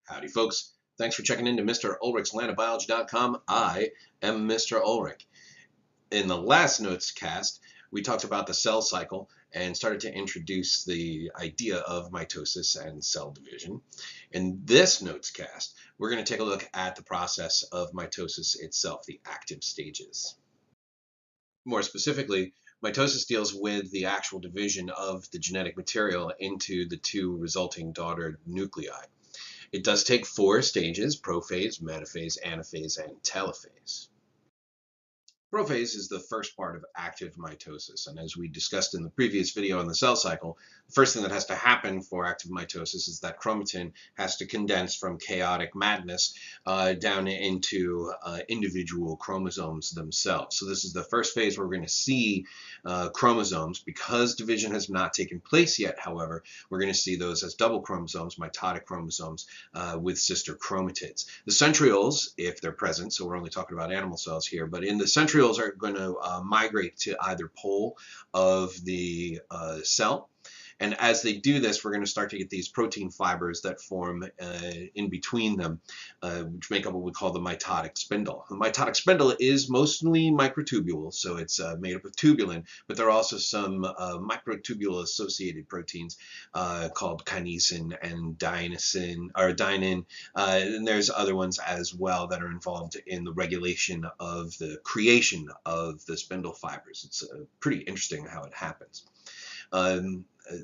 Howdy, folks. Thanks for checking into Mr. Ulrich's landofbiology.com. I am Mr. Ulrich. In the last notes cast, we talked about the cell cycle and started to introduce the idea of mitosis and cell division. In this notes cast, we're going to take a look at the process of mitosis itself, the active stages. More specifically, mitosis deals with the actual division of the genetic material into the two resulting daughter nuclei. It does take 4 stages: prophase, metaphase, anaphase, and telophase. Prophase is the first part of active mitosis, and as we discussed in the previous video on the cell cycle, the first thing that has to happen for active mitosis is that chromatin has to condense from chaotic madness down into individual chromosomes themselves. So this is the first phase where we're going to see chromosomes. Because division has not taken place yet, however, we're going to see those as double chromosomes, mitotic chromosomes, with sister chromatids. The centrioles, if they're present, so we're only talking about animal cells here, but in the centrioles are going to migrate to either pole of the cell. And as they do this, we're going to start to get these protein fibers that form in between them, which make up what we call the mitotic spindle. The mitotic spindle is mostly microtubule, so it's made up of tubulin, but there are also some microtubule-associated proteins called kinesin and dynein, and there's other ones as well that are involved in the regulation of the creation of the spindle fibers. It's pretty interesting how it happens.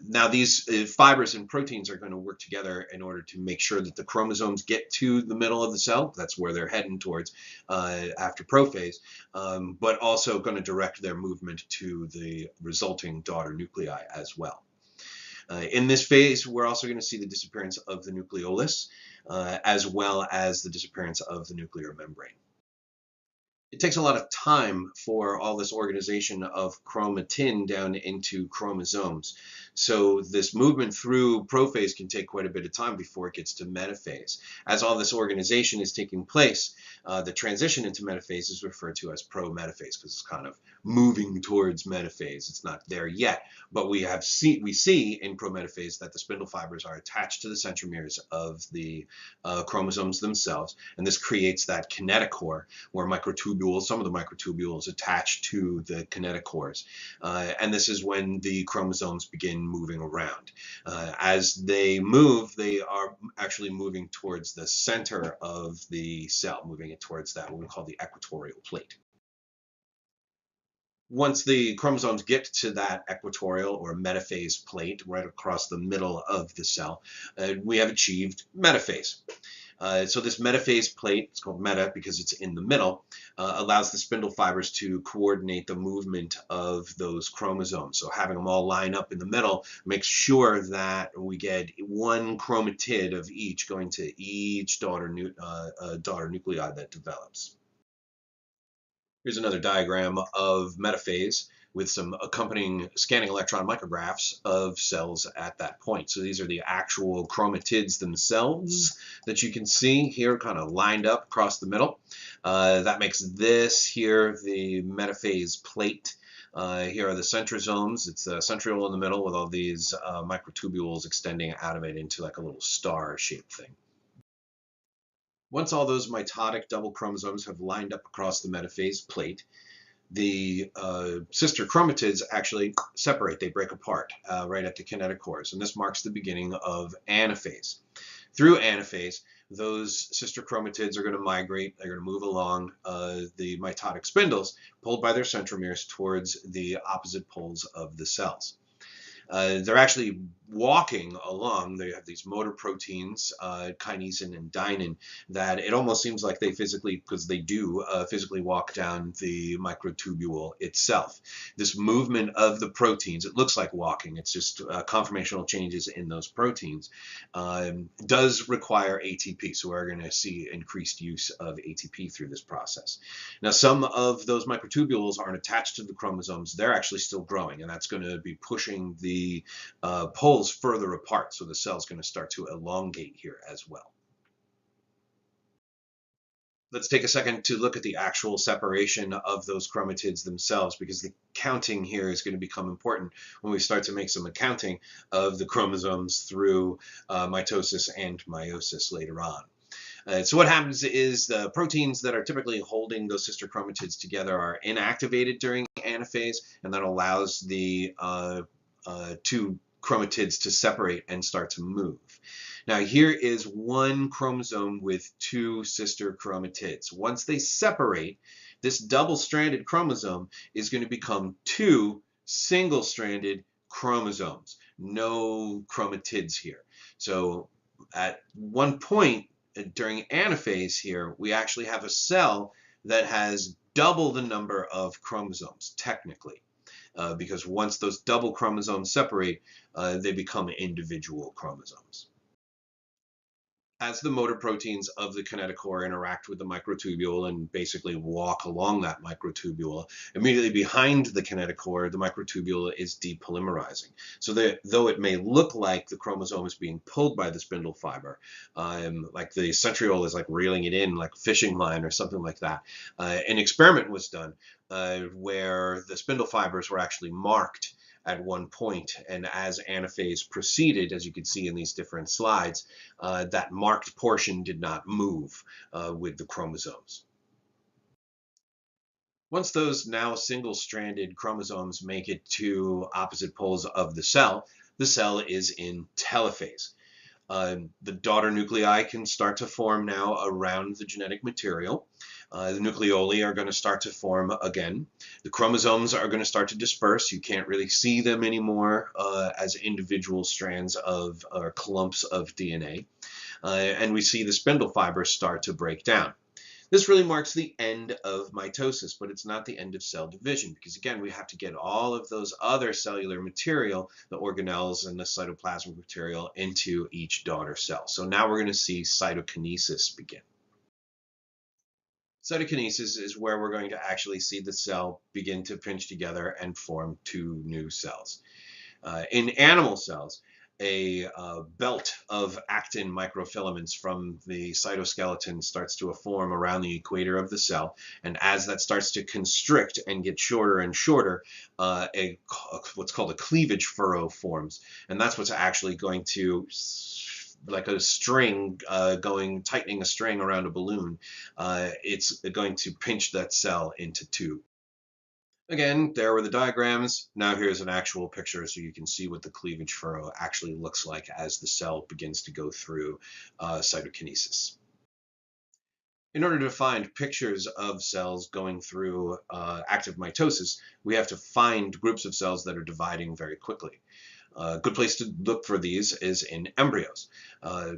Now these fibers and proteins are going to work together in order to make sure that the chromosomes get to the middle of the cell. That's where they're heading towards after prophase, but also going to direct their movement to the resulting daughter nuclei as well. In this phase, we're also going to see the disappearance of the nucleolus, as well as the disappearance of the nuclear membrane. It takes a lot of time for all this organization of chromatin down into chromosomes. So this movement through prophase can take quite a bit of time before it gets to metaphase. As all this organization is taking place, the transition into metaphase is referred to as prometaphase because it's kind of moving towards metaphase. It's not there yet, but we see in prometaphase that the spindle fibers are attached to the centromeres of the chromosomes themselves, and this creates that kinetochore where some of the microtubules attach to the kinetochores, and this is when the chromosomes begin moving around. As they move, they are actually moving towards the center of the cell, moving it towards that what we call the equatorial plate. Once the chromosomes get to that equatorial or metaphase plate right across the middle of the cell, we have achieved metaphase. So this metaphase plate, it's called meta because it's in the middle, allows the spindle fibers to coordinate the movement of those chromosomes. So having them all line up in the middle makes sure that we get one chromatid of each going to each daughter nuclei that develops. Here's another diagram of metaphase with some accompanying scanning electron micrographs of cells at that point. So these are the actual chromatids themselves that you can see here kind of lined up across the middle. That makes this here the metaphase plate. Here are the centrosomes. It's a centriole in the middle with all these microtubules extending out of it into like a little star-shaped thing. Once all those mitotic double chromosomes have lined up across the metaphase plate, the sister chromatids actually separate. They break apart right at the kinetochores, and this marks the beginning of anaphase. Through anaphase, those sister chromatids are going to migrate. They're going to move along the mitotic spindles, pulled by their centromeres towards the opposite poles of the cells. They're actually walking along. They have these motor proteins, kinesin and dynein, that it almost seems like they physically, because they do physically walk down the microtubule itself. This movement of the proteins, it looks like walking, it's just conformational changes in those proteins, does require ATP. So we're going to see increased use of ATP through this process. Now, some of those microtubules aren't attached to the chromosomes. They're actually still growing, and that's going to be pushing the poles further apart, so the cell's going to start to elongate here as well. Let's take a second to look at the actual separation of those chromatids themselves, because the counting here is going to become important when we start to make some accounting of the chromosomes through mitosis and meiosis later on. So what happens is the proteins that are typically holding those sister chromatids together are inactivated during anaphase, and that allows the two chromatids to separate and start to move. Now here is one chromosome with two sister chromatids. Once they separate, this double-stranded chromosome is going to become two single-stranded chromosomes. No chromatids here. So at one point during anaphase here, we actually have a cell that has double the number of chromosomes, technically. Because once those double chromosomes separate, they become individual chromosomes. As the motor proteins of the kinetochore interact with the microtubule and basically walk along that microtubule, immediately behind the kinetochore, the microtubule is depolymerizing. So that though it may look like the chromosome is being pulled by the spindle fiber, like the centriole is like reeling it in like a fishing line or something like that, an experiment was done where the spindle fibers were actually marked at one point, and as anaphase proceeded, as you can see in these different slides, that marked portion did not move with the chromosomes. Once those now single-stranded chromosomes make it to opposite poles of the cell is in telophase. The daughter nuclei can start to form now around the genetic material. The nucleoli are going to start to form again. The chromosomes are going to start to disperse. You can't really see them anymore as individual strands of or clumps of DNA. And we see the spindle fibers start to break down. This really marks the end of mitosis, but it's not the end of cell division, because again, we have to get all of those other cellular material, the organelles and the cytoplasmic material, into each daughter cell. So now we're going to see cytokinesis begin. Cytokinesis is where we're going to actually see the cell begin to pinch together and form two new cells. In animal cells, a belt of actin microfilaments from the cytoskeleton starts to form around the equator of the cell, and as that starts to constrict and get shorter and shorter, what's called a cleavage furrow forms, and that's what's actually going to, like a string tightening a string around a balloon, it's going to pinch that cell into two. Again, there were the diagrams. Now here's an actual picture so you can see what the cleavage furrow actually looks like as the cell begins to go through cytokinesis. In order to find pictures of cells going through active mitosis, we have to find groups of cells that are dividing very quickly. A good place to look for these is in embryos.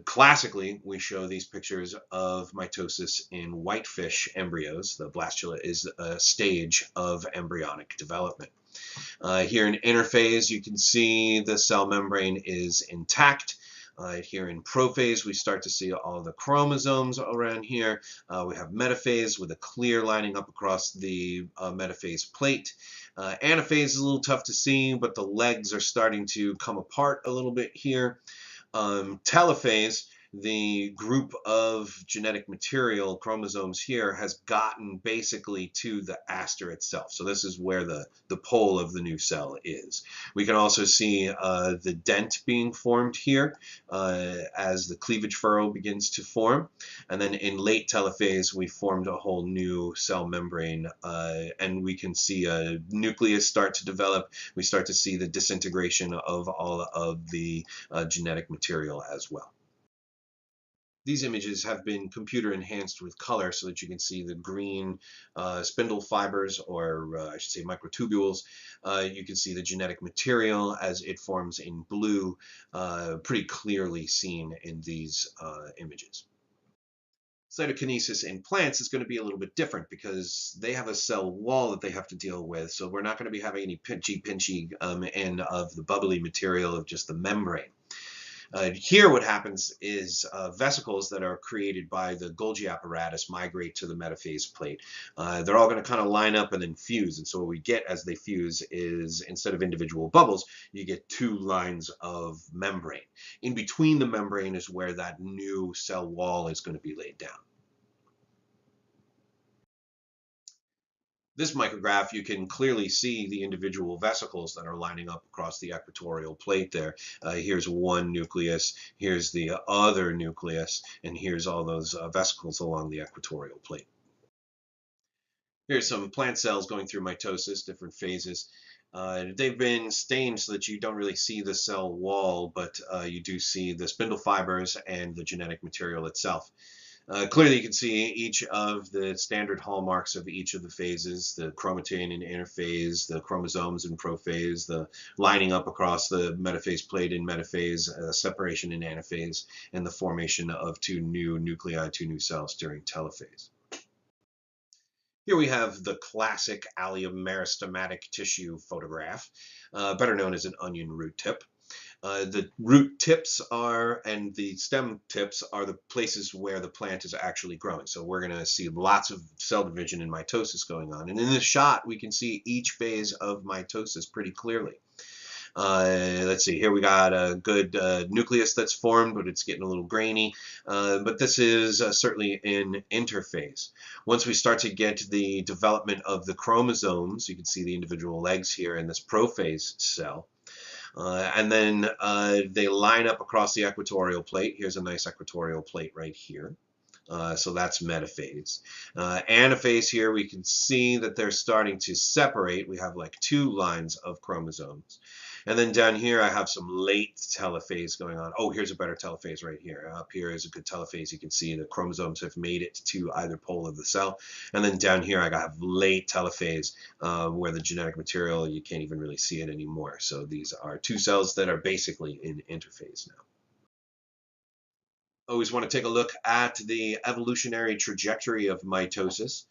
Classically, we show these pictures of mitosis in whitefish embryos. The blastula is a stage of embryonic development. Here in interphase, you can see the cell membrane is intact. Here in prophase, we start to see all the chromosomes around here. We have metaphase with a clear lining up across the metaphase plate. Anaphase is a little tough to see, but the legs are starting to come apart a little bit here. Telophase, the group of genetic material chromosomes here has gotten basically to the aster itself. So this is where the pole of the new cell is. We can also see the dent being formed here as the cleavage furrow begins to form. And then in late telophase, we formed a whole new cell membrane, and we can see a nucleus start to develop. We start to see the disintegration of all of the genetic material as well. These images have been computer enhanced with color so that you can see the green spindle fibers, or I should say microtubules. You can see the genetic material as it forms in blue, pretty clearly seen in these images. Cytokinesis in plants is going to be a little bit different because they have a cell wall that they have to deal with. So we're not going to be having any pinchy end of the bubbly material of just the membrane. Here what happens is vesicles that are created by the Golgi apparatus migrate to the metaphase plate. They're all going to kind of line up and then fuse, and so what we get as they fuse is, instead of individual bubbles, you get two lines of membrane. In between the membrane is where that new cell wall is going to be laid down. This micrograph, you can clearly see the individual vesicles that are lining up across the equatorial plate there. Here's one nucleus, here's the other nucleus, and here's all those vesicles along the equatorial plate. Here's some plant cells going through mitosis, different phases. They've been stained so that you don't really see the cell wall, but you do see the spindle fibers and the genetic material itself. Clearly, you can see each of the standard hallmarks of each of the phases, the chromatin in interphase, the chromosomes in prophase, the lining up across the metaphase plate in metaphase, separation in anaphase, and the formation of two new nuclei, two new cells during telophase. Here we have the classic allium meristematic tissue photograph, better known as an onion root tip. The root tips are, and the stem tips are the places where the plant is actually growing. So we're going to see lots of cell division and mitosis going on. And in this shot, we can see each phase of mitosis pretty clearly. Let's see, here we got a good nucleus that's formed, but it's getting a little grainy. But this is certainly in interphase. Once we start to get the development of the chromosomes, you can see the individual legs here in this prophase cell. And then they line up across the equatorial plate. Here's a nice equatorial plate right here. So that's metaphase. Anaphase here, we can see that they're starting to separate. We have like two lines of chromosomes. And then down here, I have some late telophase going on. Oh, here's a better telophase right here. Up here is a good telophase. You can see the chromosomes have made it to either pole of the cell. And then down here, I have late telophase, where the genetic material, you can't even really see it anymore. So these are two cells that are basically in interphase now. Always want to take a look at the evolutionary trajectory of mitosis.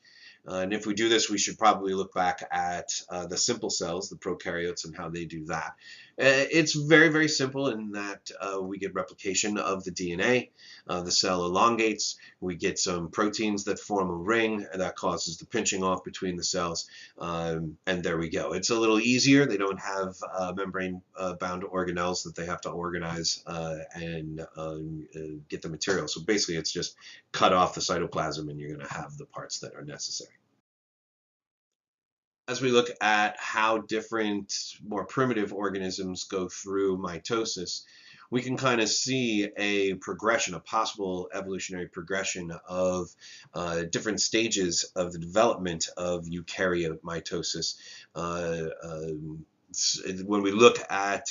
And if we do this, we should probably look back at the simple cells, the prokaryotes, and how they do that. It's very, very simple in that we get replication of the DNA. The cell elongates. We get some proteins that form a ring, and that causes the pinching off between the cells. And there we go. It's a little easier. They don't have membrane-bound organelles that they have to organize and get the material. So basically, it's just cut off the cytoplasm, and you're going to have the parts that are necessary. As we look at how different, more primitive organisms go through mitosis, we can kind of see a progression, a possible evolutionary progression of different stages of the development of eukaryote mitosis. When we look at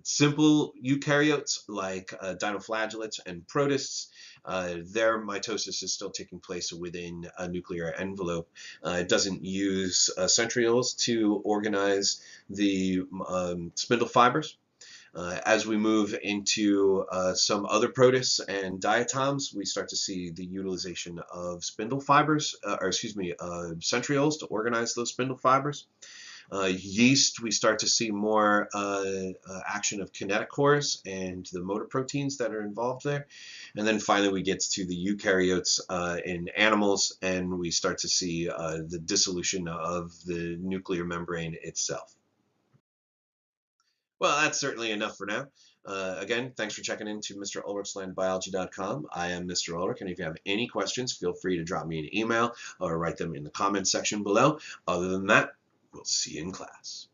simple eukaryotes like dinoflagellates and protists, their mitosis is still taking place within a nuclear envelope. It doesn't use centrioles to organize the spindle fibers. As we move into some other protists and diatoms, we start to see the utilization of spindle fibers, centrioles to organize those spindle fibers. Yeast, we start to see more action of kinetochores and the motor proteins that are involved there. And then finally, we get to the eukaryotes in animals, and we start to see the dissolution of the nuclear membrane itself. Well, that's certainly enough for now. Again, thanks for checking into MrUlrichsLandBiology.com. I am Mr. Ulrich, and if you have any questions, feel free to drop me an email or write them in the comments section below. Other than that, we'll see you in class.